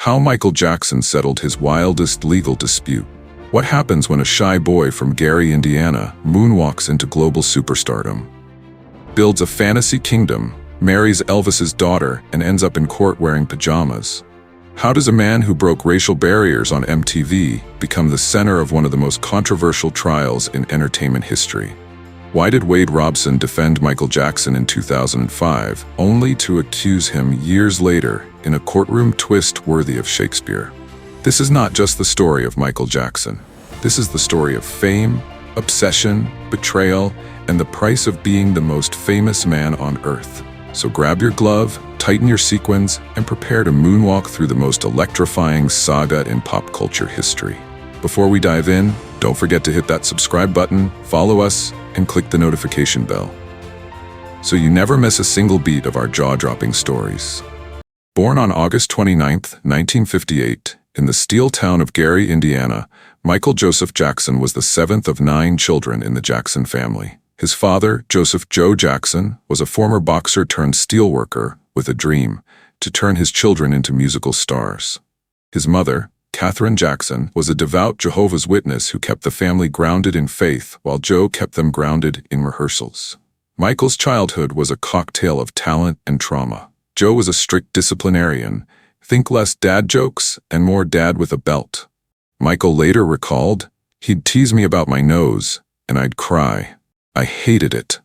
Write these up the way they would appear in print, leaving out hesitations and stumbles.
How Michael Jackson settled his wildest legal dispute. What happens when a shy boy from Gary, Indiana, moonwalks into global superstardom? Builds a fantasy kingdom, marries Elvis's daughter, and ends up in court wearing pajamas. How does a man who broke racial barriers on MTV become the center of one of the most controversial trials in entertainment history? Why did Wade Robson defend Michael Jackson in 2005, only to accuse him years later in a courtroom twist worthy of Shakespeare? This is not just the story of Michael Jackson. This is the story of fame, obsession, betrayal, and the price of being the most famous man on earth. So grab your glove, tighten your sequins, and prepare to moonwalk through the most electrifying saga in pop culture history. Before we dive in, don't forget to hit that subscribe button, follow us, and click the notification bell, so you never miss a single beat of our jaw-dropping stories. Born on August 29, 1958, in the steel town of Gary, Indiana, Michael Joseph Jackson was the seventh of 9 children in the Jackson family. His father, Joseph Joe Jackson, was a former boxer turned steelworker with a dream to turn his children into musical stars. His mother, Catherine Jackson, was a devout Jehovah's Witness who kept the family grounded in faith while Joe kept them grounded in rehearsals. Michael's childhood was a cocktail of talent and trauma. Joe was a strict disciplinarian, think less dad jokes and more dad with a belt. Michael later recalled, "He'd tease me about my nose, and I'd cry. I hated it."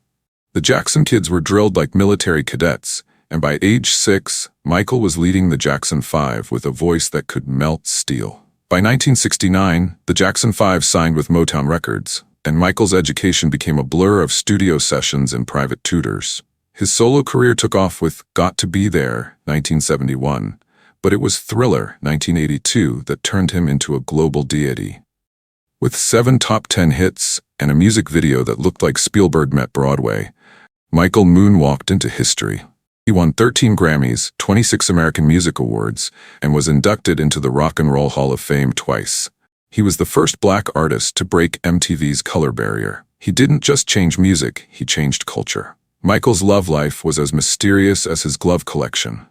The Jackson kids were drilled like military cadets, and by age 6, Michael was leading the Jackson 5 with a voice that could melt steel. By 1969, the Jackson 5 signed with Motown Records, and Michael's education became a blur of studio sessions and private tutors. His solo career took off with Got to Be There, 1971, but it was Thriller, 1982, that turned him into a global deity. With 7 top 10 hits and a music video that looked like Spielberg met Broadway, Michael moonwalked into history. He won 13 Grammys, 26 American Music Awards, and was inducted into the Rock and Roll Hall of Fame twice. He was the first black artist to break MTV's color barrier. He didn't just change music, he changed culture. Michael's love life was as mysterious as his glove collection.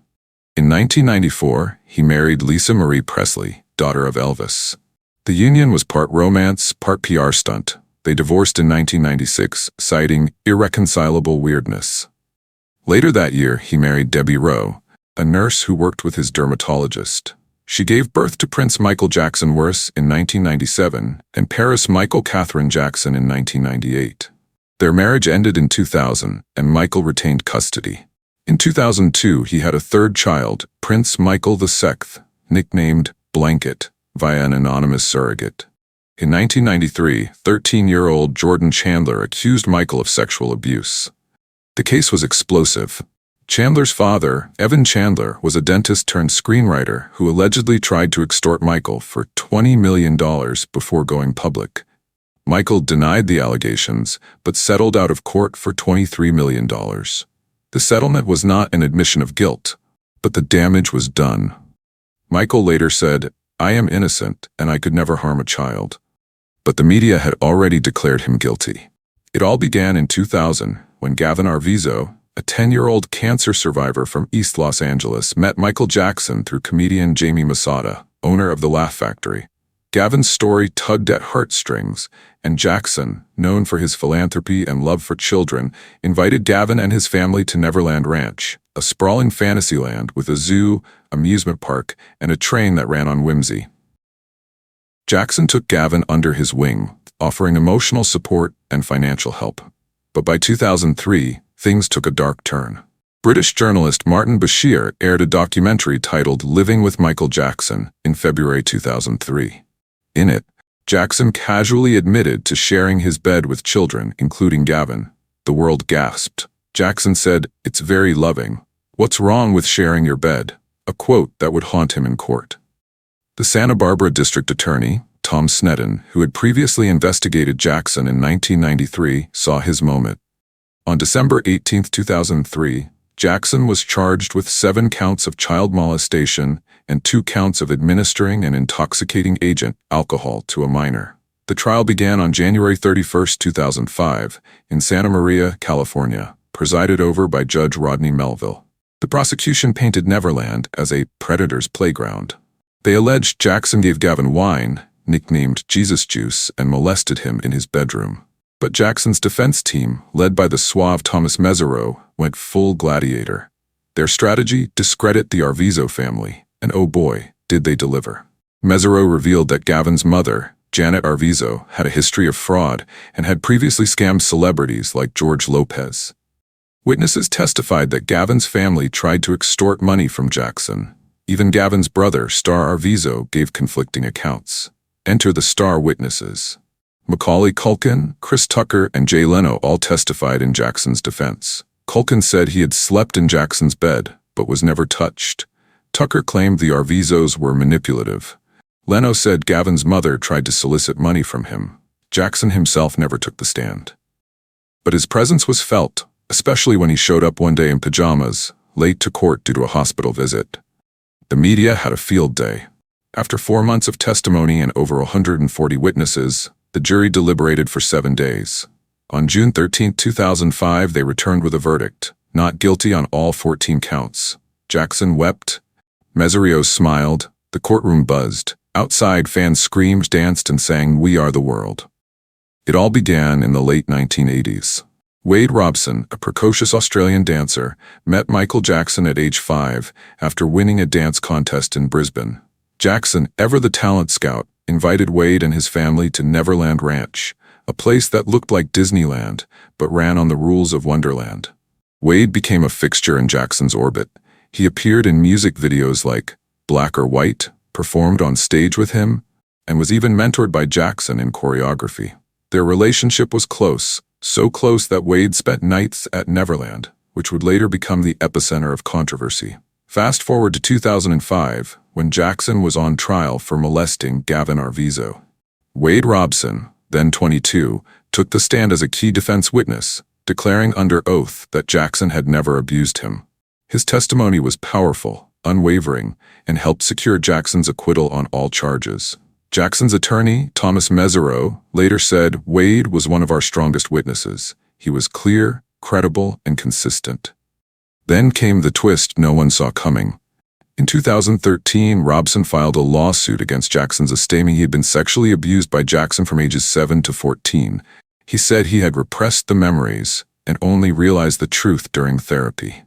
In 1994, he married Lisa Marie Presley, daughter of Elvis. The union was part romance, part PR stunt. They divorced in 1996, citing irreconcilable weirdness. Later that year, he married Debbie Rowe, a nurse who worked with his dermatologist. She gave birth to Prince Michael Jackson Worse in 1997 and Paris Michael Catherine Jackson in 1998. Their marriage ended in 2000, and Michael retained custody. In 2002, he had a third child, Prince Michael II, nicknamed Blanket, via an anonymous surrogate. In 1993, 13-year-old Jordan Chandler accused Michael of sexual abuse. The case was explosive. Chandler's father, Evan Chandler, was a dentist turned screenwriter who allegedly tried to extort Michael for $20 million before going public. Michael denied the allegations, but settled out of court for $23 million. The settlement was not an admission of guilt, but the damage was done. Michael later said, "I am innocent and I could never harm a child." But the media had already declared him guilty. It all began in 2000 when Gavin Arvizo, a 10-year-old cancer survivor from East Los Angeles, met Michael Jackson through comedian Jamie Masada, owner of the Laugh Factory. Gavin's story tugged at heartstrings, and Jackson, known for his philanthropy and love for children, invited Gavin and his family to Neverland Ranch, a sprawling fantasyland with a zoo, amusement park, and a train that ran on whimsy. Jackson took Gavin under his wing, offering emotional support and financial help. But by 2003, things took a dark turn. British journalist Martin Bashir aired a documentary titled Living with Michael Jackson in February 2003. In it, Jackson casually admitted to sharing his bed with children, including Gavin. The world gasped. Jackson said, "It's very loving. What's wrong with sharing your bed?" A quote that would haunt him in court. The Santa Barbara District Attorney, Tom Sneddon, who had previously investigated Jackson in 1993, saw his moment. On December 18, 2003, Jackson was charged with 7 counts of child molestation and 2 counts of administering an intoxicating agent, alcohol, to a minor. The trial began on January 31, 2005, in Santa Maria, California, presided over by Judge Rodney Melville. The prosecution painted Neverland as a predator's playground. They alleged Jackson gave Gavin wine, nicknamed Jesus Juice, and molested him in his bedroom. But Jackson's defense team, led by the suave Thomas Mesereau, went full gladiator. Their strategy? Discredit the Arvizo family, and oh boy, did they deliver. Mesereau revealed that Gavin's mother, Janet Arvizo, had a history of fraud and had previously scammed celebrities like George Lopez. Witnesses testified that Gavin's family tried to extort money from Jackson. Even Gavin's brother, Star Arvizo, gave conflicting accounts. Enter the star witnesses. Macaulay Culkin, Chris Tucker, and Jay Leno all testified in Jackson's defense. Culkin said he had slept in Jackson's bed, but was never touched. Tucker claimed the Arvizos were manipulative. Leno said Gavin's mother tried to solicit money from him. Jackson himself never took the stand. But his presence was felt, especially when he showed up one day in pajamas, late to court due to a hospital visit. The media had a field day. After 4 months of testimony and over 140 witnesses, the jury deliberated for 7 days. On June 13, 2005, they returned with a verdict, not guilty on all 14 counts. Jackson wept. Mesereau smiled. The courtroom buzzed. Outside, fans screamed, danced, and sang "We Are the World." It all began in the late 1980s. Wade Robson, a precocious Australian dancer, met Michael Jackson at age 5 after winning a dance contest in Brisbane. Jackson, ever the talent scout, invited Wade and his family to Neverland Ranch, a place that looked like Disneyland, but ran on the rules of Wonderland. Wade became a fixture in Jackson's orbit. He appeared in music videos like Black or White, performed on stage with him, and was even mentored by Jackson in choreography. Their relationship was close, so close that Wade spent nights at Neverland, which would later become the epicenter of controversy. Fast forward to 2005, when Jackson was on trial for molesting Gavin Arvizo. Wade Robson, then 22, took the stand as a key defense witness, declaring under oath that Jackson had never abused him. His testimony was powerful, unwavering, and helped secure Jackson's acquittal on all charges. Jackson's attorney, Thomas Mesereau, later said, "Wade was one of our strongest witnesses. He was clear, credible, and consistent." Then came the twist no one saw coming. In 2013, Robson filed a lawsuit against Jackson's estate saying he had been sexually abused by Jackson from ages 7 to 14. He said he had repressed the memories and only realized the truth during therapy.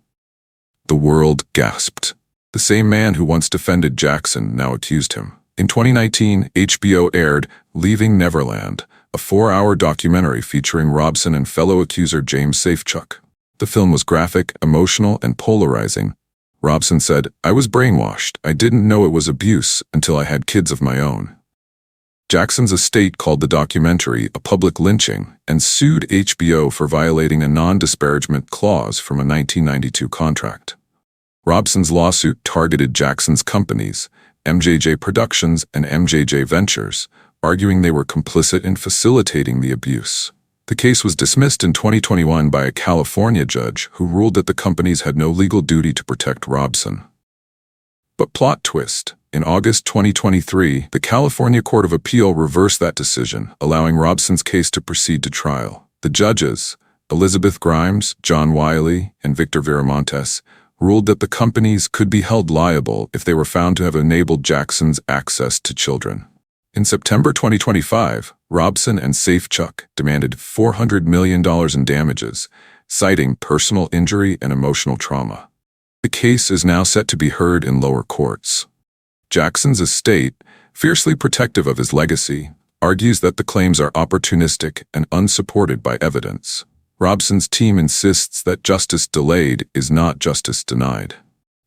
The world gasped. The same man who once defended Jackson now accused him. In 2019, HBO aired Leaving Neverland, a 4-hour documentary featuring Robson and fellow accuser James Safechuck. The film was graphic, emotional, and polarizing. Robson said, "I was brainwashed. I didn't know it was abuse until I had kids of my own." Jackson's estate called the documentary a public lynching and sued HBO for violating a non-disparagement clause from a 1992 contract. Robson's lawsuit targeted Jackson's companies, MJJ Productions and MJJ Ventures, arguing they were complicit in facilitating the abuse. The case was dismissed in 2021 by a California judge who ruled that the companies had no legal duty to protect Robson. But plot twist, in August 2023, the California Court of Appeal reversed that decision, allowing Robson's case to proceed to trial. The judges, Elizabeth Grimes, John Wiley, and Victor Viramontes, ruled that the companies could be held liable if they were found to have enabled Jackson's access to children. In September 2025, Robson and Safechuck demanded $400 million in damages, citing personal injury and emotional trauma. The case is now set to be heard in lower courts. Jackson's estate, fiercely protective of his legacy, argues that the claims are opportunistic and unsupported by evidence. Robson's team insists that justice delayed is not justice denied.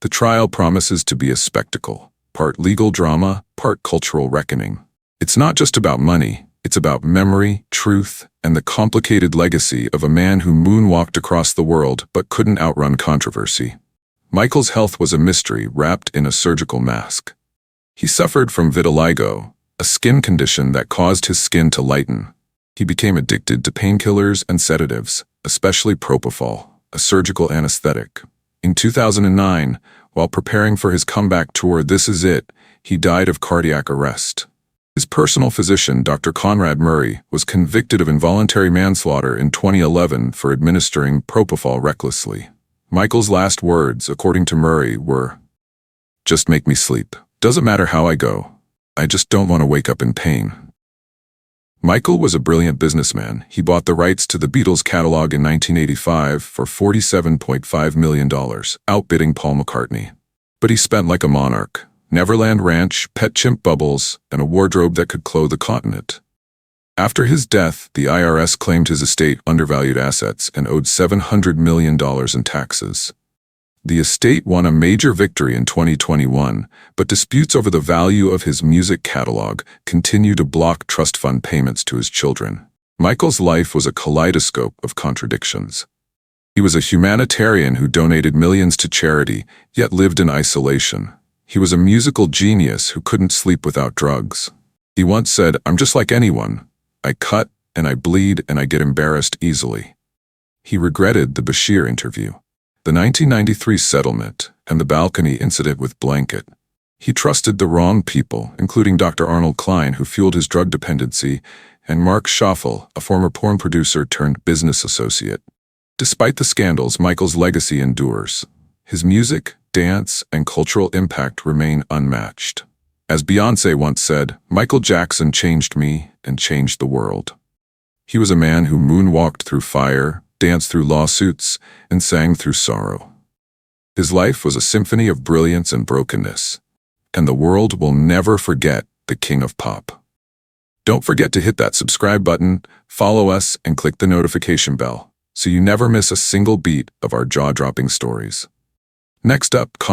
The trial promises to be a spectacle, part legal drama, part cultural reckoning. It's not just about money, it's about memory, truth, and the complicated legacy of a man who moonwalked across the world but couldn't outrun controversy. Michael's health was a mystery wrapped in a surgical mask. He suffered from vitiligo, a skin condition that caused his skin to lighten. He became addicted to painkillers and sedatives, especially propofol, a surgical anesthetic. In 2009, while preparing for his comeback tour This Is It, he died of cardiac arrest. His personal physician, Dr. Conrad Murray, was convicted of involuntary manslaughter in 2011 for administering propofol recklessly. Michael's last words, according to Murray, were, "Just make me sleep. Doesn't matter how I go. I just don't want to wake up in pain. Michael was a brilliant businessman. He bought the rights to the Beatles catalog in 1985 for $47.5 million, outbidding Paul McCartney. But he spent like a monarch. Neverland Ranch, pet chimp Bubbles, and a wardrobe that could clothe a continent. After his death, the IRS claimed his estate undervalued assets and owed $700 million in taxes. The estate won a major victory in 2021, but disputes over the value of his music catalog continue to block trust fund payments to his children. Michael's life was a kaleidoscope of contradictions. He was a humanitarian who donated millions to charity, yet lived in isolation. He was a musical genius who couldn't sleep without drugs. He once said, "I'm just like anyone. I cut, and I bleed, and I get embarrassed easily." He regretted the Bashir interview, the 1993 settlement, and the balcony incident with Blanket. He trusted the wrong people, including Dr. Arnold Klein, who fueled his drug dependency, and Mark Schoffel, a former porn producer turned business associate. Despite the scandals, Michael's legacy endures. His music, dance, and cultural impact remain unmatched. As Beyoncé once said, "Michael Jackson changed me and changed the world." He was a man who moonwalked through fire, danced through lawsuits, and sang through sorrow. His life was a symphony of brilliance and brokenness, and the world will never forget the King of Pop. Don't forget to hit that subscribe button, follow us, and click the notification bell so you never miss a single beat of our jaw-dropping stories. Next up, Connor.